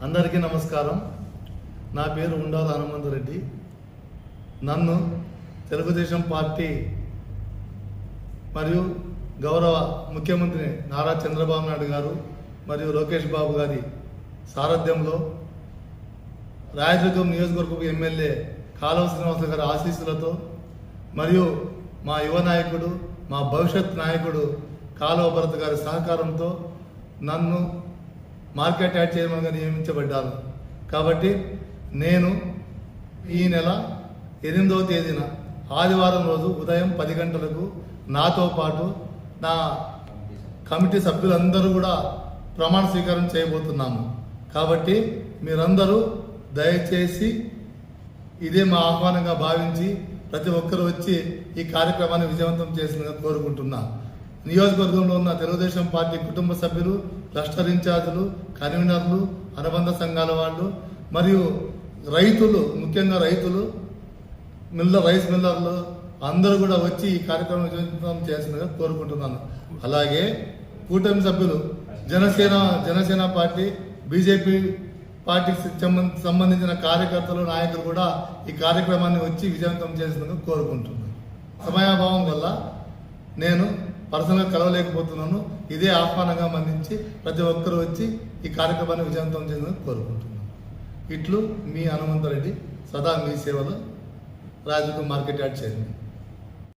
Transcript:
అందరికీ నమస్కారం. నా పేరు ఉండాల హనుమంతరెడ్డి. నన్ను తెలుగుదేశం పార్టీ మరియు గౌరవ ముఖ్యమంత్రి నారా చంద్రబాబు నాయుడు గారు మరియు లోకేష్ బాబు గారి సారథ్యంలో రాయదుర్గం నియోజకవర్గ ఎమ్మెల్యే కాలువ శ్రీనివాస గారి ఆశీస్సులతో మరియు మా యువ నాయకుడు, మా భవిష్యత్ నాయకుడు కాలువ భరత్ గారి సహకారంతో నన్ను మార్కెట్ యాడ్ చైర్మన్గా నియమించబడ్డాను. కాబట్టి నేను ఈ నెల 8వ తేదీన ఆదివారం రోజు ఉదయం 10 గంటలకు నాతో పాటు నా కమిటీ సభ్యులందరూ కూడా ప్రమాణ స్వీకారం చేయబోతున్నాము. కాబట్టి మీరందరూ దయచేసి ఇదే మా ఆహ్వానంగా భావించి ప్రతి ఒక్కరు వచ్చి ఈ కార్యక్రమాన్ని విజయవంతం చేసిందిగా కోరుకుంటున్నా. నియోజకవర్గంలో ఉన్న తెలుగుదేశం పార్టీ కుటుంబ సభ్యులు, క్లస్టర్ ఇన్ఛార్జీలు, కన్వీనర్లు, అనుబంధ సంఘాల వాళ్ళు మరియు రైతులు, ముఖ్యంగా రైతులు, రైస్ మిల్లర్లు అందరూ కూడా వచ్చి ఈ కార్యక్రమం విజయవంతం చేసిందిగా కోరుకుంటున్నాను. అలాగే కూటమి సభ్యులు జనసేన పార్టీ, బీజేపీ పార్టీకి సంబంధించిన కార్యకర్తలు, నాయకులు కూడా ఈ కార్యక్రమాన్ని వచ్చి విజయవంతం చేసిందిగా కోరుకుంటున్నాను. సమయాభావం వల్ల నేను పర్సనల్గా కలవలేకపోతున్నాను. ఇదే ఆహ్వానంగా మన్నించి ప్రతి ఒక్కరూ వచ్చి ఈ కార్యక్రమాన్ని విజయవంతం చేయాలని కోరుకుంటున్నాను. ఇట్లు మీ హనుమంతరెడ్డి, సదా మీ సేవలో, రాజకీయ మార్కెట్ యాడ్ చైర్మన్.